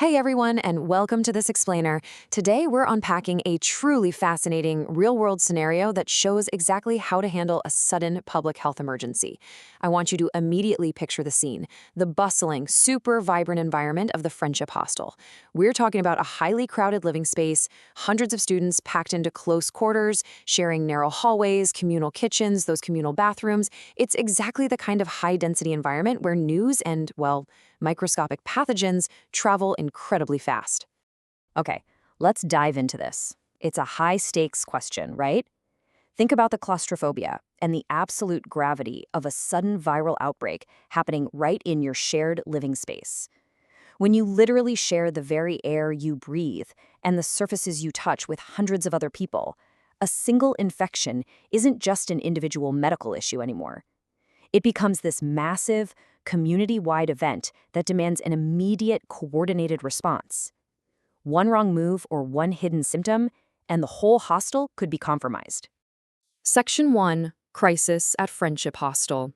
Hey everyone, and welcome to This Explainer. Today we're unpacking a truly fascinating real-world scenario that shows exactly how to handle a sudden public health emergency. I want you to immediately picture the scene, the bustling, super vibrant environment of the Friendship Hostel. We're talking about a highly crowded living space, hundreds of students packed into close quarters, sharing narrow hallways, communal kitchens, those communal bathrooms. It's exactly the kind of high-density environment where news and, well, microscopic pathogens travel incredibly fast. Okay, let's dive into this. It's a high-stakes question, right? Think about the claustrophobia and the absolute gravity of a sudden viral outbreak happening right in your shared living space. When you literally share the very air you breathe and the surfaces you touch with hundreds of other people, a single infection isn't just an individual medical issue anymore. It becomes this massive, community-wide event that demands an immediate, coordinated response. One wrong move or one hidden symptom, and the whole hostel could be compromised. Section 1. Crisis at Friendship Hostel.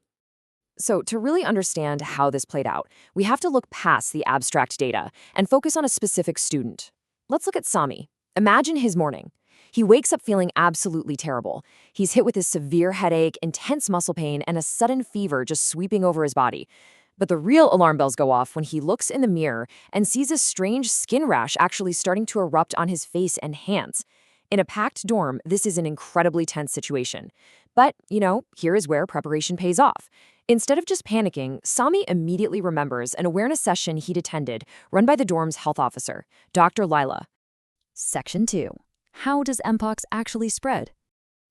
So, to really understand how this played out, we have to look past the abstract data and focus on a specific student. Let's look at Sami. Imagine his morning. He wakes up feeling absolutely terrible. He's hit with a severe headache, intense muscle pain, and a sudden fever just sweeping over his body. But the real alarm bells go off when he looks in the mirror and sees a strange skin rash actually starting to erupt on his face and hands. In a packed dorm, this is an incredibly tense situation. But, here is where preparation pays off. Instead of just panicking, Sami immediately remembers an awareness session he'd attended, run by the dorm's health officer, Dr. Lila. Section 2. How does Mpox actually spread?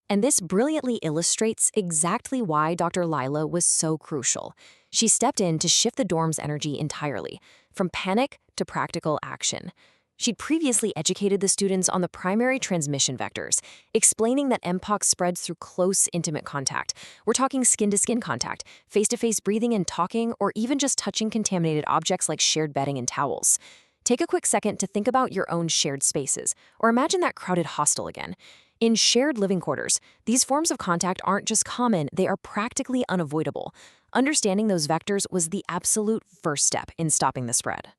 And this brilliantly illustrates exactly why Dr. Lila was so crucial. She stepped in to shift the dorm's energy entirely, from panic to practical action. She'd previously educated the students on the primary transmission vectors, explaining that Mpox spreads through close, intimate contact. We're talking skin-to-skin contact, face-to-face breathing and talking, or even just touching contaminated objects like shared bedding and towels. Take a quick second to think about your own shared spaces, or imagine that crowded hostel again. In shared living quarters, these forms of contact aren't just common, they are practically unavoidable. Understanding those vectors was the absolute first step in stopping the spread.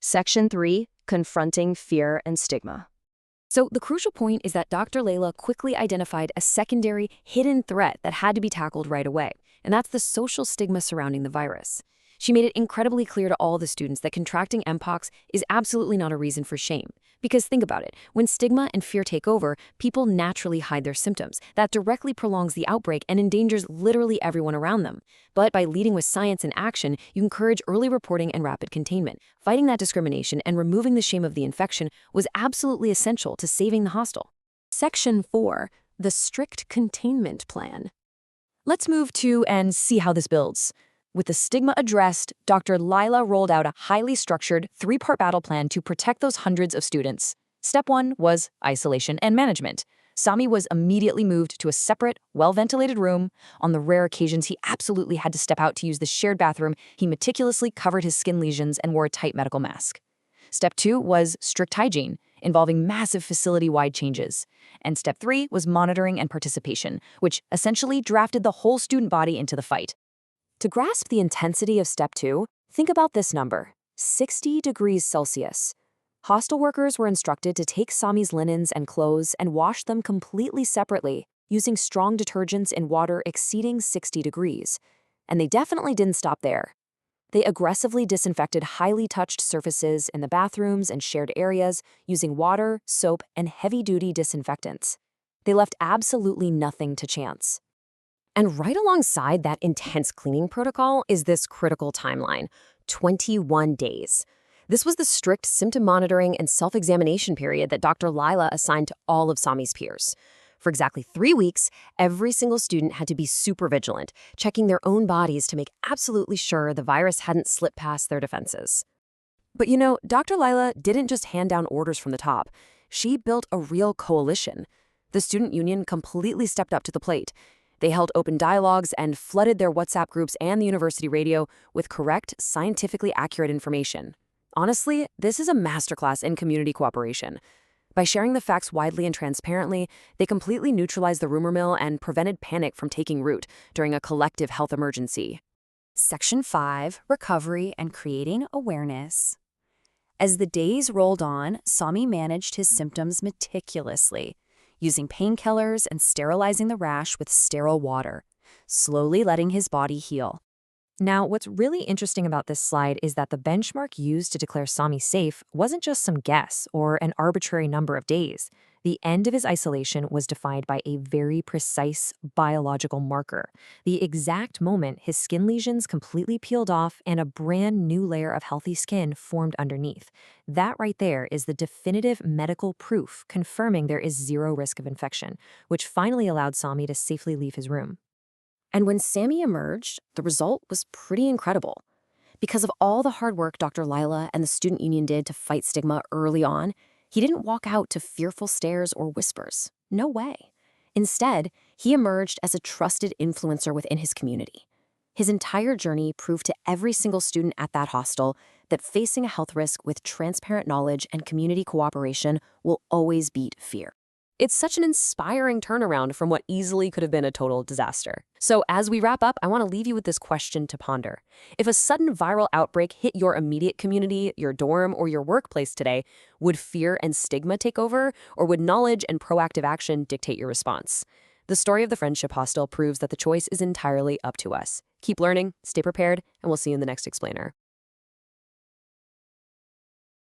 Section 3. Confronting fear and stigma. So the crucial point is that Dr. Layla quickly identified a secondary, hidden threat that had to be tackled right away, and that's the social stigma surrounding the virus. She made it incredibly clear to all the students that contracting Mpox is absolutely not a reason for shame. Because think about it, when stigma and fear take over, people naturally hide their symptoms. That directly prolongs the outbreak and endangers literally everyone around them. But by leading with science and action, you encourage early reporting and rapid containment. Fighting that discrimination and removing the shame of the infection was absolutely essential to saving the hostel. Section 4. The strict containment plan. Let's move to and see how this builds. With the stigma addressed, Dr. Lila rolled out a highly structured, three-part battle plan to protect those hundreds of students. Step 1 was isolation and management. Sami was immediately moved to a separate, well-ventilated room. On the rare occasions he absolutely had to step out to use the shared bathroom, he meticulously covered his skin lesions and wore a tight medical mask. Step 2 was strict hygiene, involving massive facility-wide changes. And Step 3 was monitoring and participation, which essentially drafted the whole student body into the fight. To grasp the intensity of Step 2, think about this number, 60 degrees Celsius. Hostel workers were instructed to take Sami's linens and clothes and wash them completely separately, using strong detergents in water exceeding 60 degrees. And they definitely didn't stop there. They aggressively disinfected highly touched surfaces in the bathrooms and shared areas using water, soap, and heavy-duty disinfectants. They left absolutely nothing to chance. And right alongside that intense cleaning protocol is this critical timeline, 21 days. This was the strict symptom monitoring and self-examination period that Dr. Lila assigned to all of Sami's peers. For exactly 3 weeks, every single student had to be super vigilant, checking their own bodies to make absolutely sure the virus hadn't slipped past their defenses. But Dr. Lila didn't just hand down orders from the top. She built a real coalition. The student union completely stepped up to the plate. They held open dialogues and flooded their WhatsApp groups and the university radio with correct, scientifically accurate information. Honestly, this is a masterclass in community cooperation. By sharing the facts widely and transparently, they completely neutralized the rumor mill and prevented panic from taking root during a collective health emergency. Section 5. Recovery and creating awareness. As the days rolled on, Sami managed his symptoms meticulously, using painkillers and sterilizing the rash with sterile water, slowly letting his body heal. Now, what's really interesting about this slide is that the benchmark used to declare Sami safe wasn't just some guess or an arbitrary number of days. The end of his isolation was defined by a very precise biological marker, the exact moment his skin lesions completely peeled off and a brand new layer of healthy skin formed underneath. That right there is the definitive medical proof confirming there is zero risk of infection, which finally allowed Sami to safely leave his room. And when Sammy emerged, the result was pretty incredible. Because of all the hard work Dr. Lila and the student union did to fight stigma early on, he didn't walk out to fearful stares or whispers. No way. Instead, he emerged as a trusted influencer within his community. His entire journey proved to every single student at that hostel that facing a health risk with transparent knowledge and community cooperation will always beat fear. It's such an inspiring turnaround from what easily could have been a total disaster. So as we wrap up, I want to leave you with this question to ponder. If a sudden viral outbreak hit your immediate community, your dorm, or your workplace today, would fear and stigma take over, or would knowledge and proactive action dictate your response? The story of the Friendship Hostel proves that the choice is entirely up to us. Keep learning, stay prepared, and we'll see you in the next explainer.